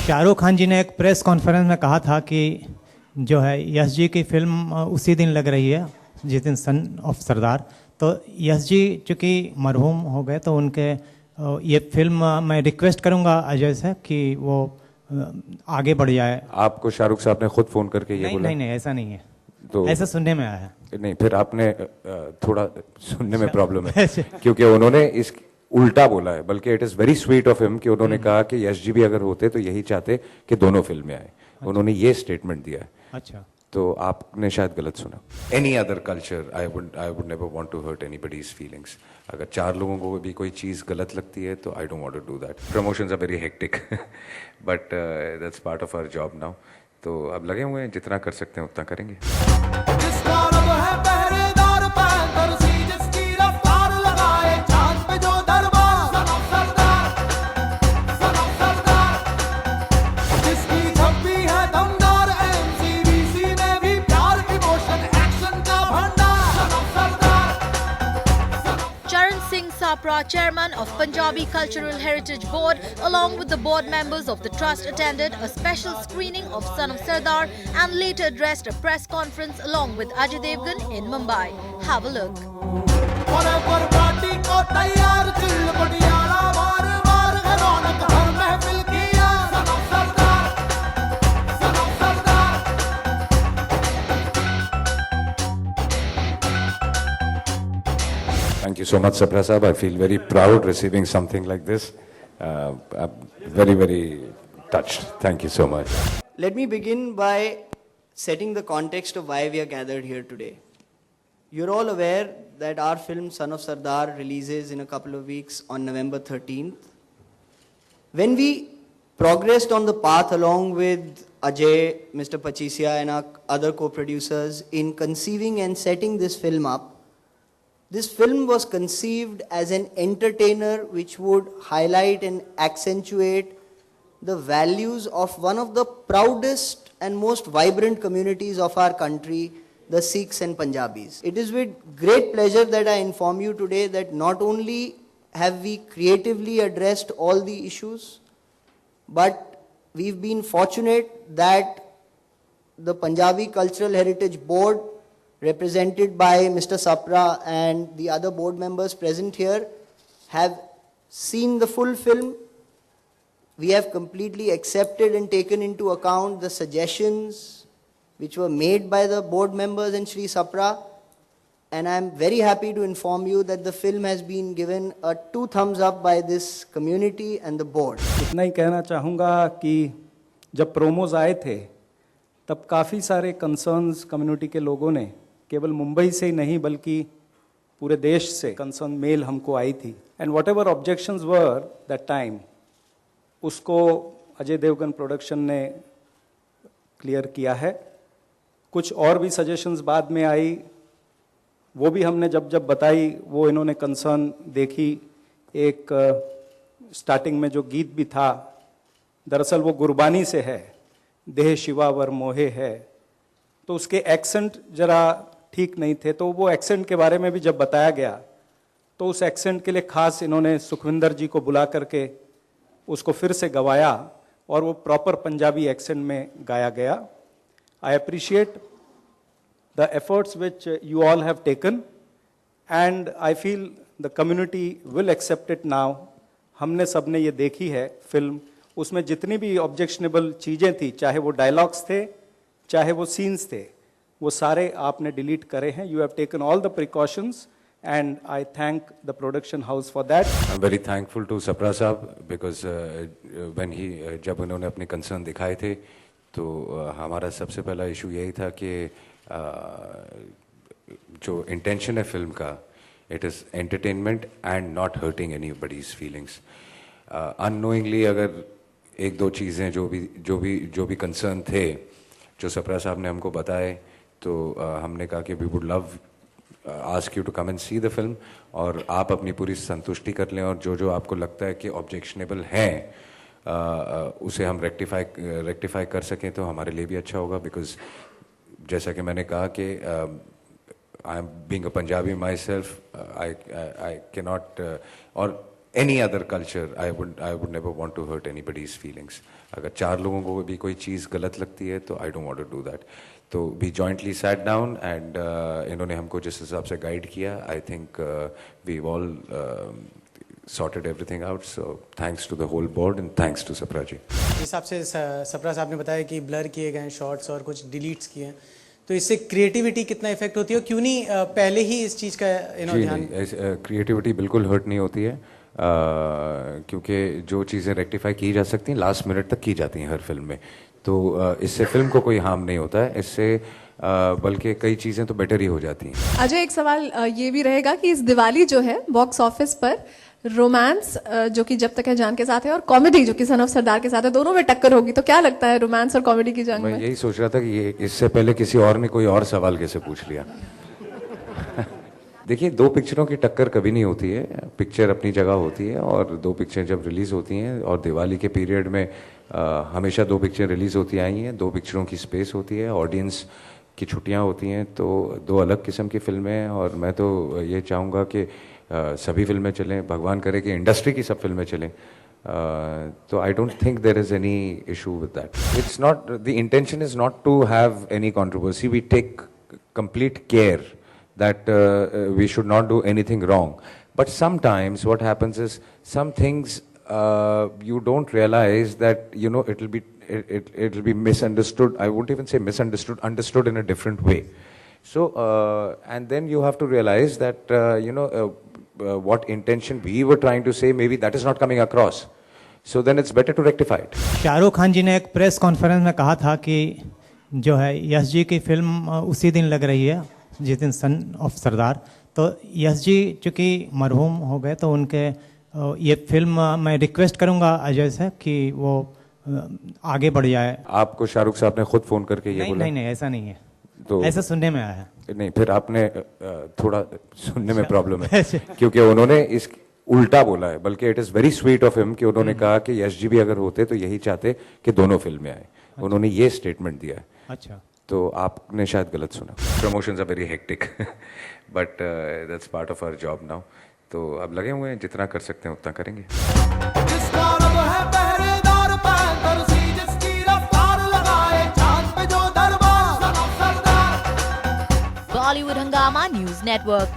शाहरुख खान जी ने एक press conference में कहा था कि जो है यश जी की फिल्म उसी दिन लग रही है जिस दिन सन ऑफ सरदार। तो यश जी चूँकि मरहूम हो गए तो उनके ये फिल्म मैं रिक्वेस्ट करूंगा अजय से कि वो आगे बढ़ जाए। आपको शाहरुख साहब ने खुद फोन करके ये बोला? नहीं नहीं, ऐसा नहीं है, तो ऐसा सुनने में आया है। नहीं, फिर आपने थोड़ा सुनने में प्रॉब्लम है क्योंकि उन्होंने इस उल्टा बोला है, बल्कि it is very sweet of him कि उन्होंने कहा कि यश जी भी अगर होते तो यही चाहते कि दोनों फिल्में आए। उन्होंने ये स्टेटमेंट दिया है। अच्छा, तो आपने शायद गलत सुना। Any other culture I would never want to hurt anybody's feelings. अगर 4 लोगों को भी कोई चीज़ गलत लगती है तो I don't want to do that. Promotions are very hectic but that's part of our job now. तो अब लगे हुए हैं, जितना कर सकते हैं उतना करेंगे। Sapra, chairman of Punjabi Cultural Heritage Board, along with the board members of the trust, attended a special screening of Son of Sardar and later addressed a press conference along with Ajay Devgan in Mumbai. Have a look. Thank you so much, Sapra Sahab. I feel very proud receiving something like this. I'm very, very touched. Thank you so much. Let me begin by setting the context of why we are gathered here today. You're all aware that our film Son of Sardar releases in a couple of weeks on November 13th. When we progressed on the path along with Ajay, Mr. Pachisia and our other co-producers in conceiving and setting this film up, this film was conceived as an entertainer which would highlight and accentuate the values of one of the proudest and most vibrant communities of our country, the Sikhs and Punjabis. It is with great pleasure that I inform you today that not only have we creatively addressed all the issues, but we've been fortunate that the Punjabi Cultural Heritage Board, represented by Mr. Sapra and the other board members present here, have seen the full film. We have completely accepted and taken into account the suggestions which were made by the board members and Shri Sapra, and I am very happy to inform you that the film has been given a 2 thumbs up by this community and the board. इतना ही कहना चाहूँगा कि जब promos आए थे तब काफ़ी सारे कंसर्न्स कम्युनिटी के लोगों ने, केवल मुंबई से ही नहीं बल्कि पूरे देश से कंसर्न मेल हमको आई थी, and what ever objections were that time, उसको अजय देवगन प्रोडक्शन ने क्लियर किया है। कुछ और भी सजेशंस बाद में आई, वो भी हमने जब जब बताई वो इन्होंने कंसर्न देखी। एक स्टार्टिंग में जो गीत भी था, दरअसल वो गुरबानी से है, देह शिवावर मोहे है, तो उसके एक्सेंट जरा ठीक नहीं थे, तो वो एक्सेंट के बारे में भी जब बताया गया तो उस एक्सेंट के लिए खास इन्होंने सुखविंदर जी को बुला करके उसको फिर से गवाया और वो प्रॉपर पंजाबी एक्सेंट में गाया गया। I appreciate the efforts which you all have taken and I feel the community will accept it now. हमने सबने ये देखी है फिल्म, उसमें जितनी भी ऑब्जेक्शनेबल चीज़ें थी, चाहे वो डायलॉग्स थे चाहे वो सीन्स थे, वो सारे आपने डिलीट करे हैं। You have taken all the precautions and I thank the production house for that. I'm very thankful to Sapra Sahab because when जब उन्होंने अपने कंसर्न दिखाए थे तो हमारा सबसे पहला इशू यही था कि जो इंटेंशन है फिल्म का, it is entertainment and not hurting anybody's feelings. Unknowingly अगर 1-2 चीज़ें जो भी कंसर्न थे जो सप्रा साहब ने हमको बताए, तो हमने कहा कि we would love ask you to come and see the film, और आप अपनी पूरी संतुष्टि कर लें और जो आपको लगता है कि ऑब्जेक्शनेबल हैं उसे हम रेक्टिफाई कर सकें तो हमारे लिए भी अच्छा होगा। बिकॉज जैसा कि मैंने कहा कि I am being a Punjabi my self, I cannot, और any other culture, I would never want to hurt anybody's feelings. अगर 4 लोगों को भी कोई चीज़ गलत लगती है तो I don't want to do that. तो we jointly sat down and इन्होंने हमको जिस हिसाब से गाइड किया, I think we've all sorted everything out. So thanks to the whole board and thanks to Sapra ji. जिस हिसाब से सप्रा साहब ने बताया कि ब्लर किए गए शॉट्स और कुछ डिलीट्स किए हैं, तो इससे क्रिएटिविटी कितना इफेक्ट होती है? क्यों नहीं पहले ही इस चीज़ का ध्यान? क्रिएटिविटी बिल्कुल हर्ट नहीं होती है, क्योंकि जो चीज़ें रेक्टिफाई की जा सकती हैं लास्ट मिनट तक की जाती हैं हर फिल्म में, तो इससे फिल्म को कोई हार्म नहीं होता है, इससे बल्कि कई चीज़ें तो बेटर ही हो जाती हैं। अजय, एक सवाल ये भी रहेगा कि इस दिवाली जो है बॉक्स ऑफिस पर रोमांस जो कि जब तक है जान के साथ है और कॉमेडी जो कि सन ऑफ सरदार के साथ है, दोनों में टक्कर होगी, तो क्या लगता है रोमांस और कॉमेडी की जंग मैं में? यही सोच रहा था कि ये इससे पहले किसी और ने कोई और सवाल कैसे पूछ लिया। देखिए, 2 पिक्चरों की टक्कर कभी नहीं होती है, पिक्चर अपनी जगह होती है, और 2 पिक्चर जब रिलीज़ होती हैं, और दिवाली के पीरियड में हमेशा 2 पिक्चर रिलीज़ होती आई हैं, 2 पिक्चरों की स्पेस होती है, ऑडियंस की छुट्टियां होती हैं, तो 2 अलग किस्म की फिल्में हैं, और मैं तो ये चाहूँगा कि सभी फिल्में चलें, भगवान करे कि इंडस्ट्री की सब फिल्में चलें, तो I don't think there is any issue with that. It's not, the intention is not to have any controversy, we take complete care that we should not do anything wrong. But sometimes what happens is some things you don't realize that, you know, it'll be misunderstood. I won't even say misunderstood, understood in a different way. So and then you have to realize that you know, what intention we were trying to say, maybe that is not coming across. So then it's better to rectify it. Shahrukh Khan ji ने एक press conference में कहा था कि जो है यश जी की film उसी दिन लग रही है जिस दिन सन ऑफ सरदार, तो यश जी चूँकि मरहूम हो गए, तो उनके ये फिल्म मैं रिक्वेस्ट करूंगा अजय से कि वो आगे बढ़ जाए। आपको शाहरुख साहब ने खुद फोन करके ये बोला? नहीं, ऐसा नहीं है, तो ऐसा सुनने में आया है। नहीं, फिर आपने थोड़ा सुनने में प्रॉब्लम है, क्योंकि उन्होंने इस उल्टा बोला है, बल्कि it is very sweet of him कि उन्होंने कहा कि यश जी भी अगर होते तो यही चाहते कि दोनों फिल्में आए, उन्होंने ये स्टेटमेंट दिया है। अच्छा, तो आपने शायद गलत सुना। Promotions are very hectic, but that's part of our job now, तो अब लगे हुए हैं, जितना कर सकते हैं उतना करेंगे। Bollywood Hungama News Network.